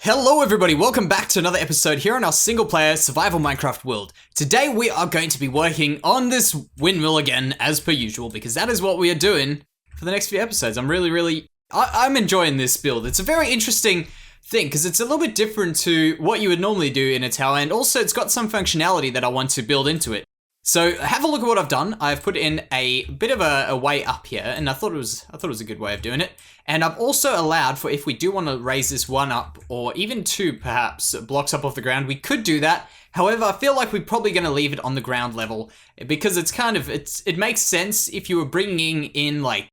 Hello everybody, welcome back to another episode here on our single player survival Minecraft world. Today we are going to be working on this windmill again as per usual because that is what we are doing for the next few episodes. I'm enjoying this build. It's a very interesting thing because it's a little bit different to what you would normally do in a tower, and also it's got some functionality that I want to build into it. So have a look at what I've done. I've put in a bit of a way up here, and I thought it was a good way of doing it. And I've also allowed for, if we do want to raise this one up, or even two perhaps blocks up off the ground, we could do that. However, I feel like we're probably going to leave it on the ground level because it makes sense if you were bringing in like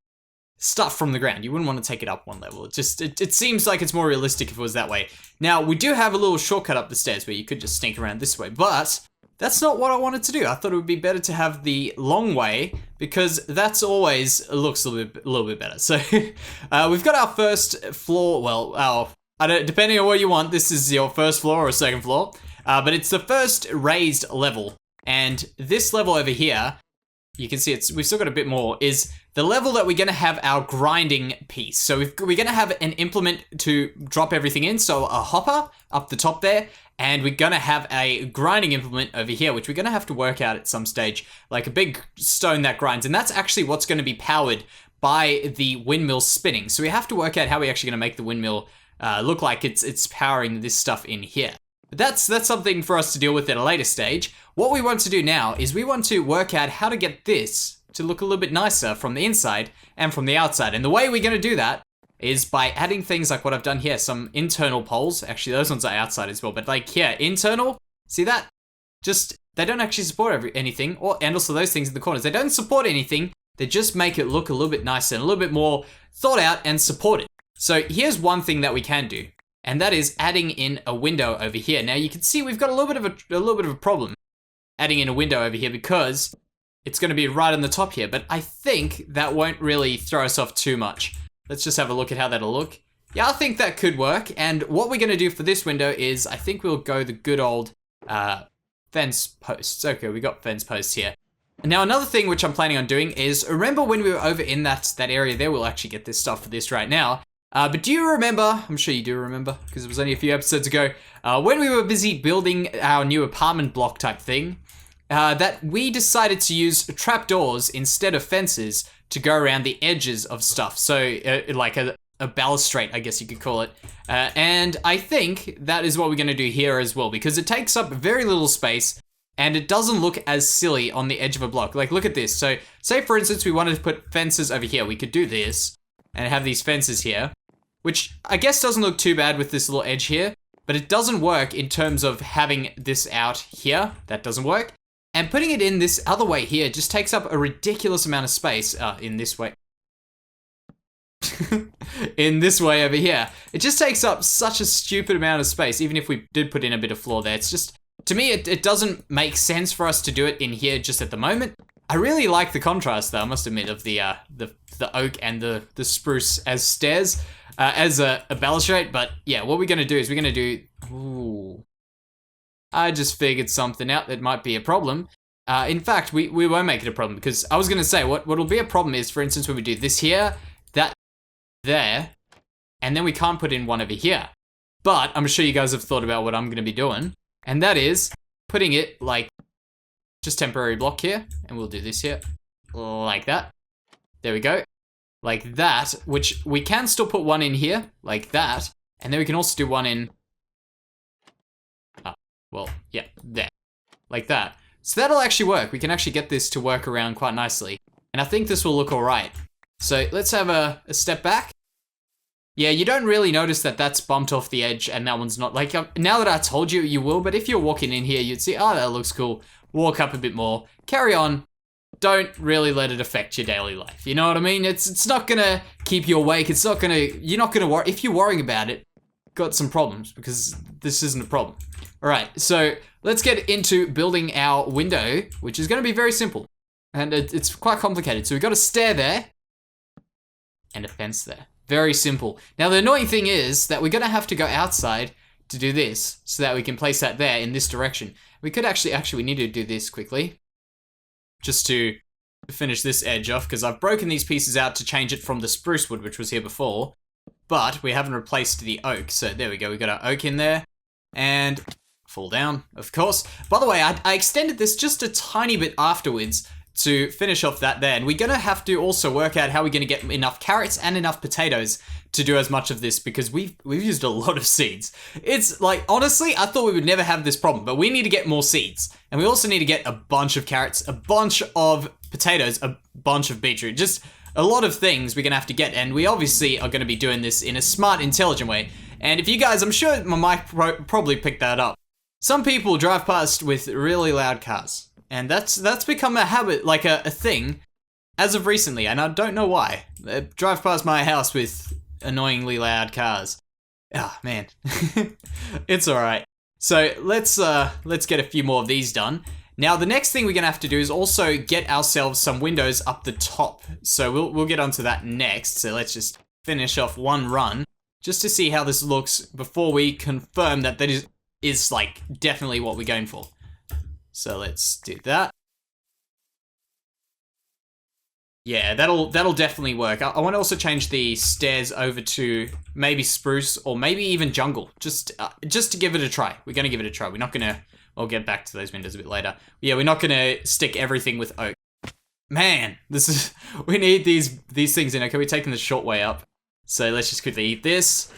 stuff from the ground. You wouldn't want to take it up one level. It seems like it's more realistic if it was that way. Now, we do have a little shortcut up the stairs where you could just sneak around this way, but that's not what I wanted to do. I thought it would be better to have the long way because that's always looks a little bit better. So we've got our first floor. Well, depending on what you want, this is your first floor or second floor, but it's the first raised level. And this level over here, you can see we've still got a bit more, is the level that we're going to have our grinding piece. So we're going to have an implement to drop everything in. So a hopper up the top there. And we're going to have a grinding implement over here, which we're going to have to work out at some stage, like a big stone that grinds. And that's actually what's going to be powered by the windmill spinning. So we have to work out how we're actually going to make the windmill look like it's powering this stuff in here. But that's something for us to deal with at a later stage. What we want to do now is we want to work out how to get this to look a little bit nicer from the inside and from the outside. And the way we're going to do that is by adding things like what I've done here, some internal poles. Actually, those ones are outside as well, but like here, internal, see that? They don't actually support anything, and also those things in the corners. They don't support anything, they just make it look a little bit nicer and a little bit more thought out and supported. So here's one thing that we can do, and that is adding in a window over here. Now you can see we've got a little bit of a problem adding in a window over here because it's gonna be right on the top here, but I think that won't really throw us off too much. Let's just have a look at how that'll look. Yeah, I think that could work. And what we're going to do for this window is I think we'll go the good old fence posts. Okay, we got fence posts here. Now, another thing which I'm planning on doing is, remember when we were over in that area there, we'll actually get this stuff for this right now. But do you remember, I'm sure you do remember, because it was only a few episodes ago, when we were busy building our new apartment block type thing, that we decided to use trapdoors instead of fences to go around the edges of stuff. So like a balustrade, I guess you could call it. And I think that is what we're gonna do here as well, because it takes up very little space and it doesn't look as silly on the edge of a block. Like, look at this. So say for instance, we wanted to put fences over here. We could do this and have these fences here, which I guess doesn't look too bad with this little edge here, but it doesn't work in terms of having this out here. That doesn't work. And putting it in this other way here just takes up a ridiculous amount of space in this way. In this way over here. It just takes up such a stupid amount of space, even if we did put in a bit of floor there. It's just, to me, it doesn't make sense for us to do it in here just at the moment. I really like the contrast though, I must admit, of the oak and the spruce as stairs, as a balustrade. But yeah, what we're gonna do is we're gonna do, ooh. I just figured something out that might be a problem. In fact, we won't make it a problem because I was going to say what'll be a problem is, for instance, when we do this here, that there, and then we can't put in one over here. But I'm sure you guys have thought about what I'm going to be doing, and that is putting it like just temporary block here, and we'll do this here like that. There we go. Like that, which we can still put one in here like that, and then we can also do one in, well, yeah, there, like that. So that'll actually work. We can actually get this to work around quite nicely. And I think this will look all right. So let's have a step back. Yeah, you don't really notice that that's bumped off the edge and that one's not. Like, now that I told you, you will. But if you're walking in here, you'd see, oh, that looks cool. Walk up a bit more. Carry on. Don't really let it affect your daily life. You know what I mean? It's not going to keep you awake. It's not going to, you're not going to worry. If you're worrying about it, got some problems because this isn't a problem. All right, so let's get into building our window, which is going to be very simple. And it's quite complicated. So we've got a stair there and a fence there. Very simple. Now, the annoying thing is that we're going to have to go outside to do this so that we can place that there in this direction. We could actually we need to do this quickly just to finish this edge off because I've broken these pieces out to change it from the spruce wood, which was here before. but we haven't replaced the oak. So there we go, we got our oak in there, and fall down, of course. By the way, I extended this just a tiny bit afterwards to finish off that there, and we're gonna have to also work out how we're gonna get enough carrots and enough potatoes to do as much of this, because we've used a lot of seeds. It's like, honestly, I thought we would never have this problem, but we need to get more seeds. And we also need to get a bunch of carrots, a bunch of potatoes, a bunch of beetroot, just a lot of things we're gonna have to get, and we obviously are gonna be doing this in a smart, intelligent way. And if you guys, I'm sure my mic probably picked that up. Some people drive past with really loud cars, and that's become a habit, like a thing, as of recently, and I don't know why. They drive past my house with annoyingly loud cars. Ah, man. It's alright. So let's get a few more of these done. Now the next thing we're gonna have to do is also get ourselves some windows up the top. So we'll get onto that next. So let's just finish off one run, just to see how this looks before we confirm that is like definitely what we're going for. So let's do that. Yeah, that'll definitely work. I want to also change the stairs over to maybe spruce or maybe even jungle, just to give it a try. We're gonna give it a try. We're not gonna. I'll get back to those windows a bit later. Yeah, we're not gonna stick everything with oak. Man, we need these things in. Okay, we're taking the short way up. So let's just quickly eat this.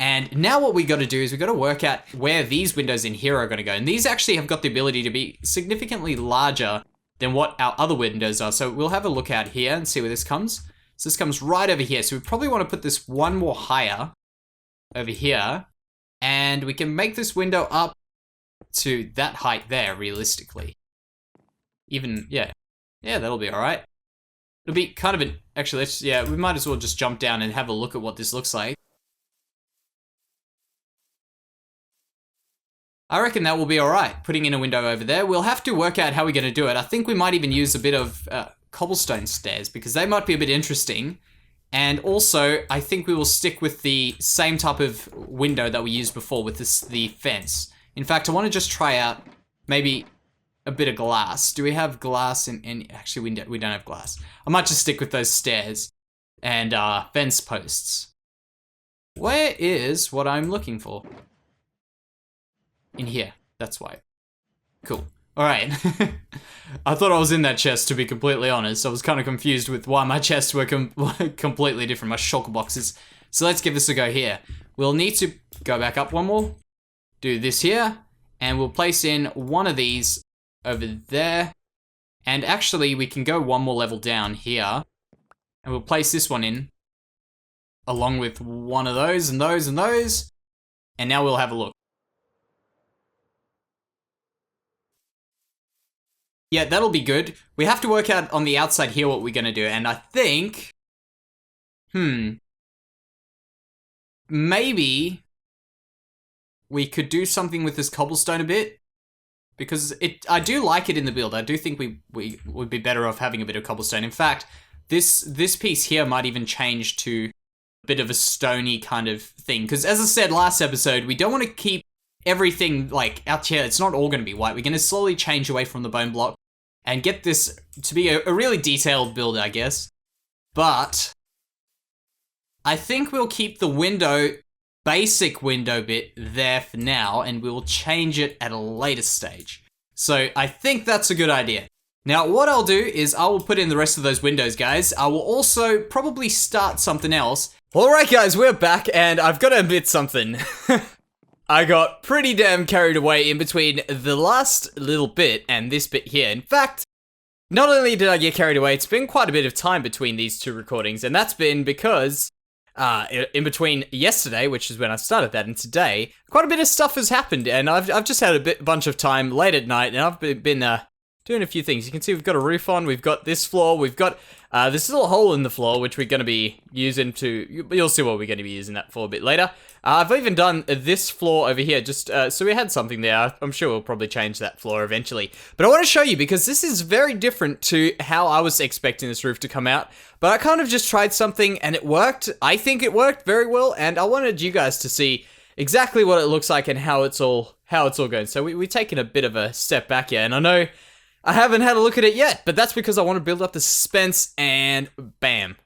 And now what we got to do is we got to work out where these windows in here are going to go. And these actually have got the ability to be significantly larger than what our other windows are. So we'll have a look out here and see where this comes. So this comes right over here. So we probably want to put this one more higher over here. And we can make this window up to that height there, realistically. Even, yeah. Yeah, that'll be all right. It'll be kind of an, actually, we might as well just jump down and have a look at what this looks like. I reckon that will be alright, putting in a window over there. We'll have to work out how we're going to do it. I think we might even use a bit of cobblestone stairs, because they might be a bit interesting. And also, I think we will stick with the same type of window that we used before with the fence. In fact, I want to just try out maybe a bit of glass. Do we have glass in any? Actually, we don't have glass. I might just stick with those stairs and fence posts. Where is what I'm looking for? In here. That's why. Cool. Alright. I thought I was in that chest, to be completely honest. I was kind of confused with why my chests were completely different, my shulker boxes. So let's give this a go here. We'll need to go back up one more. Do this here. And we'll place in one of these over there. And actually, we can go one more level down here. And we'll place this one in. Along with one of those and those and those. And now we'll have a look. Yeah, that'll be good. We have to work out on the outside here what we're gonna do, and I think... Maybe... we could do something with this cobblestone a bit. Because I do like it in the build. I do think we would be better off having a bit of cobblestone. In fact, this piece here might even change to a bit of a stony kind of thing. Because as I said last episode, we don't want to keep everything like out here. It's not all going to be white. We're going to slowly change away from the bone block and get this to be a really detailed build, I guess. But I think we'll keep the basic window bit there for now, and we'll change it at a later stage. So I think that's a good idea. Now what I'll do is I will put in the rest of those windows, guys. I will also probably start something else. Alright guys, we're back, and I've got to admit something. I got pretty damn carried away in between the last little bit and this bit here. In fact, not only did I get carried away, it's been quite a bit of time between these two recordings, and that's been because in between yesterday, which is when I started that, and today, quite a bit of stuff has happened, and I've just had a bunch of time late at night, and I've been doing a few things. You can see we've got a roof on, we've got this floor, we've got this little hole in the floor, which we're going to be using you'll see what we're going to be using that for a bit later. I've even done this floor over here, just so we had something there. I'm sure we'll probably change that floor eventually. But I want to show you, because this is very different to how I was expecting this roof to come out. But I kind of just tried something, and it worked. I think it worked very well, and I wanted you guys to see exactly what it looks like and how it's all going. So we've taken a bit of a step back here, and I know I haven't had a look at it yet, but that's because I want to build up the suspense, and bam.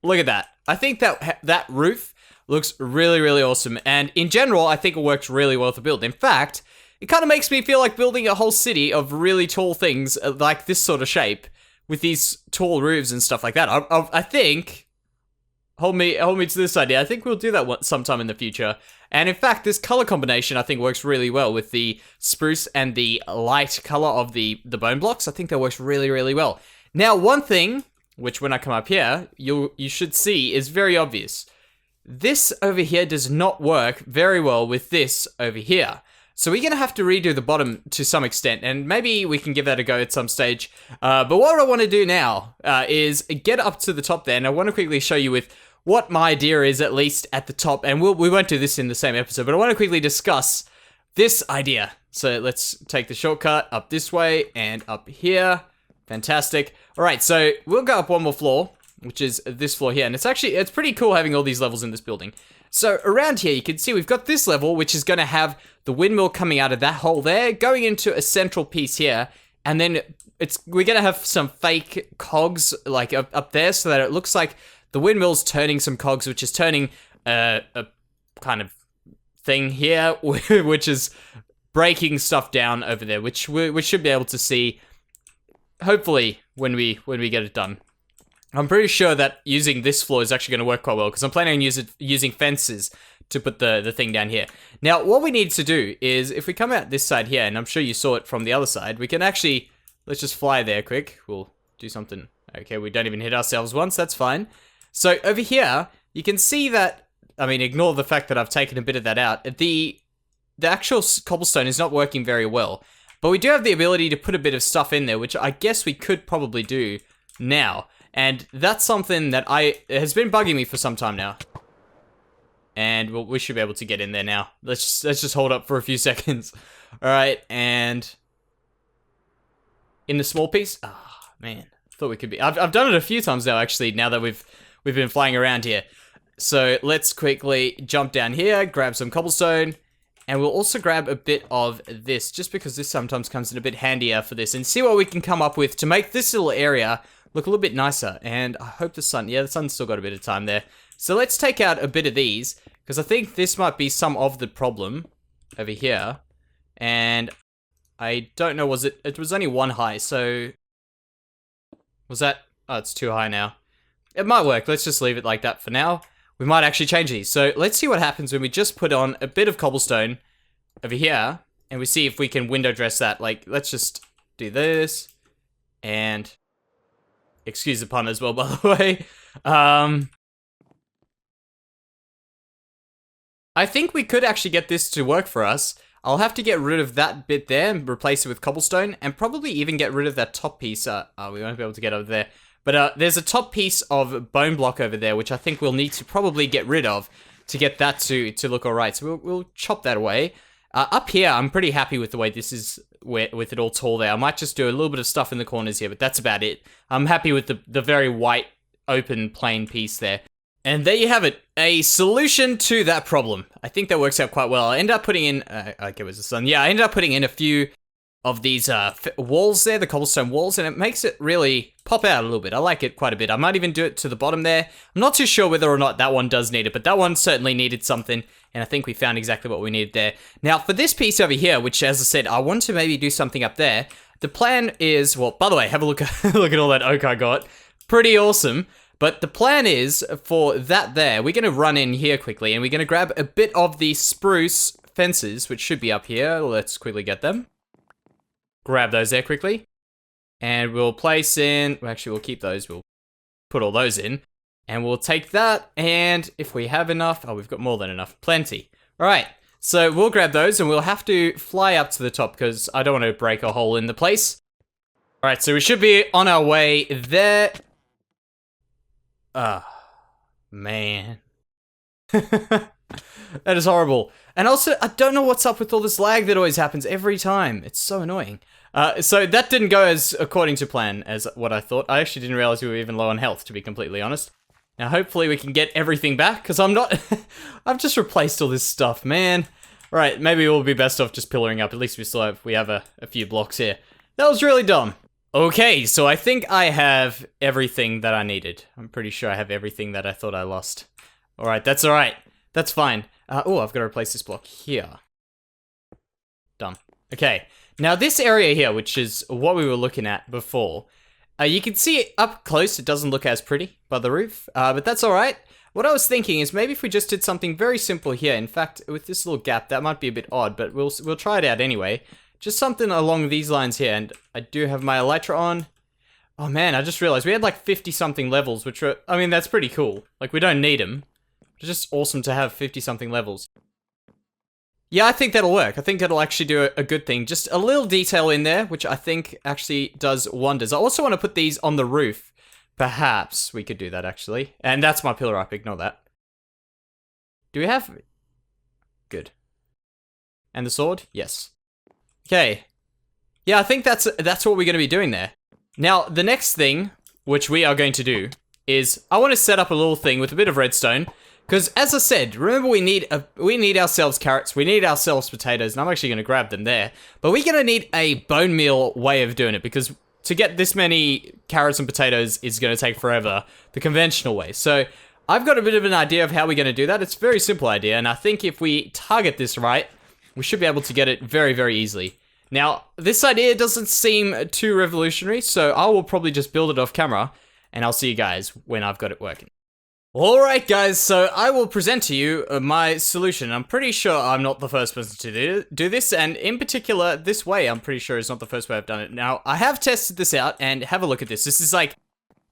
Look at that. I think that roof Looks really, really awesome. And in general, I think it works really well to build. In fact, it kind of makes me feel like building a whole city of really tall things like this sort of shape with these tall roofs and stuff like that. I think... Hold me to this idea. I think we'll do that sometime in the future. And in fact, this color combination I think works really well with the spruce and the light color of the bone blocks. I think that works really, really well. Now, one thing, which when I come up here, you should see is very obvious. This over here does not work very well with this over here. So we're going to have to redo the bottom to some extent, and maybe we can give that a go at some stage. But what I want to do now is get up to the top there, and I want to quickly show you with what my idea is, at least at the top, and we won't do this in the same episode, but I want to quickly discuss this idea. So let's take the shortcut up this way and up here. Fantastic. All right, so we'll go up one more floor, which is this floor here, and it's pretty cool having all these levels in this building. So around here, you can see we've got this level, which is going to have the windmill coming out of that hole there, going into a central piece here, and then we're going to have some fake cogs like up there, so that it looks like the windmill's turning some cogs, which is turning a kind of thing here, which is breaking stuff down over there, which we should be able to see, hopefully, when we get it done. I'm pretty sure that using this floor is actually going to work quite well, because I'm planning on using fences to put the thing down here. Now, what we need to do is, if we come out this side here, and I'm sure you saw it from the other side, we can actually, let's just fly there quick. We'll do something. Okay, we don't even hit ourselves once, that's fine. So over here, you can see that, I mean, ignore the fact that I've taken a bit of that out. The actual cobblestone is not working very well, but we do have the ability to put a bit of stuff in there, which I guess we could probably do now. And that's something that has been bugging me for some time now. And we should be able to get in there now. Let's just hold up for a few seconds. All right, and in the small piece. Ah, man, thought we could be. I've done it a few times now, actually. Now that we've been flying around here. So let's quickly jump down here, grab some cobblestone, and we'll also grab a bit of this, just because this sometimes comes in a bit handier for this, and see what we can come up with to make this little area look a little bit nicer. And I hope the sun's still got a bit of time there. So let's take out a bit of these, because I think this might be some of the problem over here. And I don't know, it was only one high, so was that, oh, it's too high now. It might work, let's just leave it like that for now. We might actually change these. So let's see what happens when we just put on a bit of cobblestone over here, and we see if we can window dress that. Like, let's just do this, and excuse the pun as well, by the way. I think we could actually get this to work for us. I'll have to get rid of that bit there and replace it with cobblestone, and probably even get rid of that top piece. We won't be able to get over there. But there's a top piece of bone block over there, which I think we'll need to probably get rid of to get that to look alright. So we'll chop that away. Up here, I'm pretty happy with the way this is, with it all tall there. I might just do a little bit of stuff in the corners here, but that's about it. I'm happy with the very white, open, plain piece there. And there you have it, a solution to that problem. I think that works out quite well. I ended up putting in, okay, where's the sun? Yeah, I ended up putting in a few of these walls there, the cobblestone walls, and it makes it really pop out a little bit. I like it quite a bit. I might even do it to the bottom there. I'm not too sure whether or not that one does need it, but that one certainly needed something, and I think we found exactly what we needed there. Now, for this piece over here, which, as I said, I want to maybe do something up there, the plan is, well, by the way, have a look at, look at all that oak I got. Pretty awesome. But the plan is, for that there, we're going to run in here quickly, and we're going to grab a bit of the spruce fences, which should be up here. Let's quickly get them. Grab those there quickly. And we'll place in, well, actually, we'll keep those. We'll put all those in. And we'll take that, and if we have enough, oh, we've got more than enough. Plenty. All right, so we'll grab those, and we'll have to fly up to the top, because I don't want to break a hole in the place. All right, so we should be on our way there. Ah, man. That is horrible. And also, I don't know what's up with all this lag that always happens every time. It's so annoying. So that didn't go as according to plan as what I thought. I actually didn't realize we were even low on health, to be completely honest. Now, hopefully we can get everything back, because I'm not... I've just replaced all this stuff, man. Right, maybe we'll be best off just pillaring up. At least we have a few blocks here. That was really dumb. Okay, so I think I have everything that I needed. I'm pretty sure I have everything that I thought I lost. Alright, that's alright. That's fine. Oh, I've got to replace this block here. Done. Okay. Now this area here, which is what we were looking at before, you can see it up close. It doesn't look as pretty by the roof, but that's all right. What I was thinking is maybe if we just did something very simple here. In fact, with this little gap, that might be a bit odd, but we'll try it out anyway. Just something along these lines here, and I do have my elytra on. Oh man, I just realized we had like 50-something levels, which are, I mean, that's pretty cool. Like, we don't need them. It's just awesome to have 50-something levels. Yeah, I think that'll work. I think that'll actually do a good thing. Just a little detail in there, which I think actually does wonders. I also want to put these on the roof. Perhaps we could do that, actually. And that's my pillar up, ignore that. Do we have... Good. And the sword? Yes. Okay. Yeah, I think that's what we're going to be doing there. Now, the next thing, which we are going to do, is I want to set up a little thing with a bit of redstone. Because, as I said, remember we need ourselves carrots, we need ourselves potatoes, and I'm actually going to grab them there. But we're going to need a bone meal way of doing it, because to get this many carrots and potatoes is going to take forever, the conventional way. So, I've got a bit of an idea of how we're going to do that. It's a very simple idea, and I think if we target this right, we should be able to get it very, very easily. Now, this idea doesn't seem too revolutionary, so I will probably just build it off camera, and I'll see you guys when I've got it working. Alright guys, so I will present to you my solution. I'm pretty sure I'm not the first person to do this, and in particular, this way I'm pretty sure is not the first way I've done it. Now, I have tested this out, and have a look at this. This is like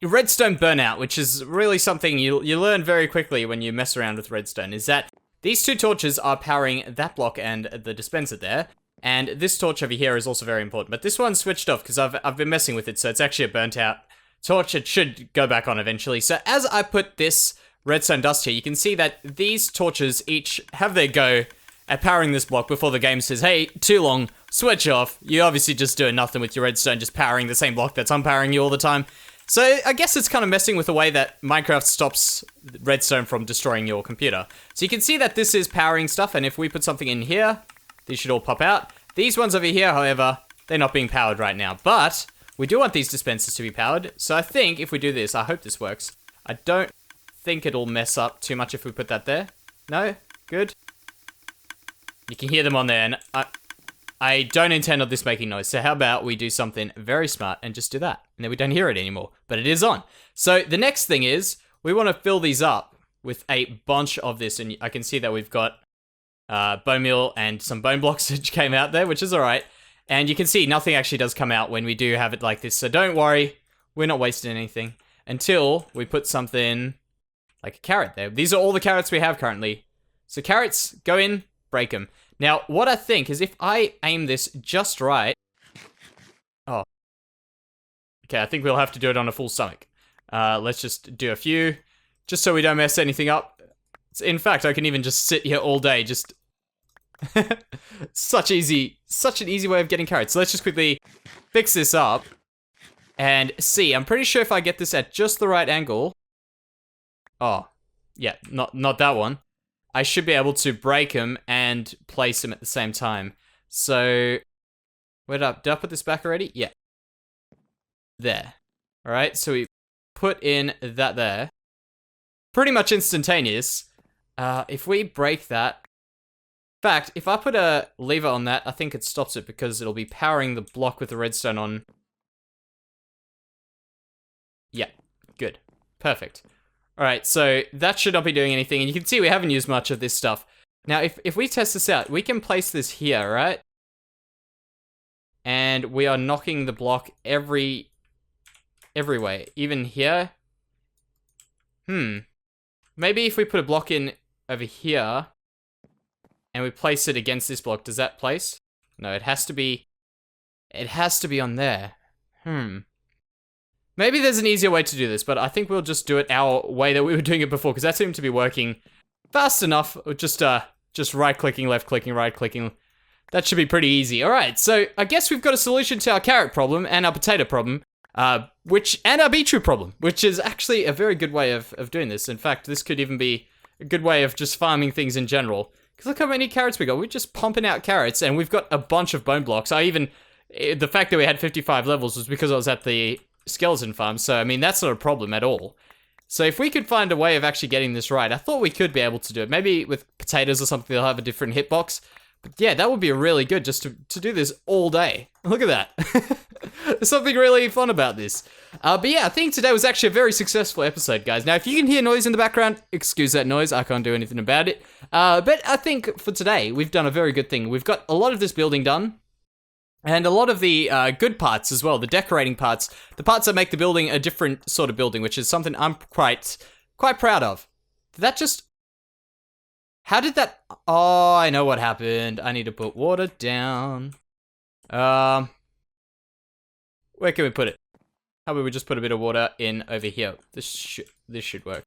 redstone burnout, which is really something you learn very quickly when you mess around with redstone, is that these two torches are powering that block and the dispenser there, and this torch over here is also very important. But this one's switched off because I've been messing with it, so it's actually a burnt out torch. It should go back on eventually. So as I put this redstone dust here, you can see that these torches each have their go at powering this block before the game says, hey, too long, switch off. You're obviously just doing nothing with your redstone, just powering the same block that's unpowering you all the time. So I guess it's kind of messing with the way that Minecraft stops redstone from destroying your computer. So you can see that this is powering stuff, and if we put something in here, these should all pop out. These ones over here, however, they're not being powered right now, but we do want these dispensers to be powered. So I think if we do this, I hope this works. I don't think it'll mess up too much if we put that there. No? Good. You can hear them on there, and I don't intend on this making noise, so how about we do something very smart and just do that, and then we don't hear it anymore, but it is on. So the next thing is, we want to fill these up with a bunch of this, and I can see that we've got bone meal and some bone blocks which came out there, which is alright, and you can see nothing actually does come out when we do have it like this, so don't worry, we're not wasting anything, until we put something like a carrot there. These are all the carrots we have currently. So carrots, go in, break them. Now, what I think is if I aim this just right... Oh. Okay, I think we'll have to do it on a full stomach. Let's just do a few, just so we don't mess anything up. In fact, I can even just sit here all day, just... such an easy way of getting carrots. So let's just quickly fix this up and see. I'm pretty sure if I get this at just the right angle... Oh, yeah, not that one. I should be able to break them and place them at the same time. So, did I put this back already? Yeah. There. Alright, so we put in that there. Pretty much instantaneous. If we break that... In fact, if I put a lever on that, I think it stops it because it'll be powering the block with the redstone on. Yeah, good. Perfect. Alright, so that should not be doing anything, and you can see we haven't used much of this stuff. Now, if we test this out, we can place this here, right? And we are knocking the block every way, even here. Maybe if we put a block in over here, and we place it against this block, does that place? No, it has to be on there. Maybe there's an easier way to do this, but I think we'll just do it our way that we were doing it before, because that seemed to be working fast enough. Just right-clicking, left-clicking, right-clicking. That should be pretty easy. Alright, so I guess we've got a solution to our carrot problem and our potato problem, and our beetroot problem, which is actually a very good way of doing this. In fact, this could even be a good way of just farming things in general. Because look how many carrots we got. We're just pumping out carrots, and we've got a bunch of bone blocks. The fact that we had 55 levels was because I was at the skeleton farm, so I mean that's not a problem at all. So if we could find a way of actually getting this right, I thought we could be able to do it. Maybe with potatoes or something, they'll have a different hitbox. But yeah, that would be really good just to do this all day. Look at that. There's something really fun about this. But yeah, I think today was actually a very successful episode, guys. Now, if you can hear noise in the background, excuse that noise. I can't do anything about it. But I think for today, we've done a very good thing. We've got a lot of this building done. And a lot of the good parts as well, the decorating parts, the parts that make the building a different sort of building, which is something I'm quite proud of. Did that just... How did that... Oh, I know what happened. I need to put water down. Where can we put it? How about we just put a bit of water in over here? This should work.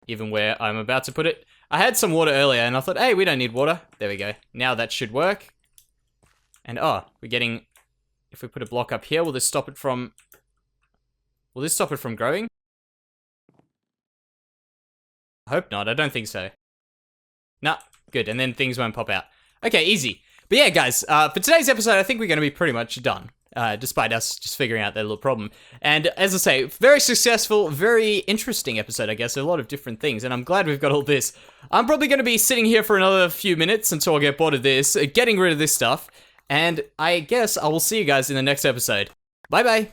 Even where I'm about to put it. I had some water earlier and I thought, hey, we don't need water. There we go. Now that should work. And oh, we're getting... If we put a block up here, will this stop it from... Will this stop it from growing? I hope not. I don't think so. Nah, good. And then things won't pop out. Okay, easy. But yeah, guys, for today's episode, I think we're going to be pretty much done. Despite us just figuring out that little problem. And as I say, very successful, very interesting episode, I guess. A lot of different things, and I'm glad we've got all this. I'm probably going to be sitting here for another few minutes until I get bored of this, getting rid of this stuff. And I guess I will see you guys in the next episode. Bye-bye.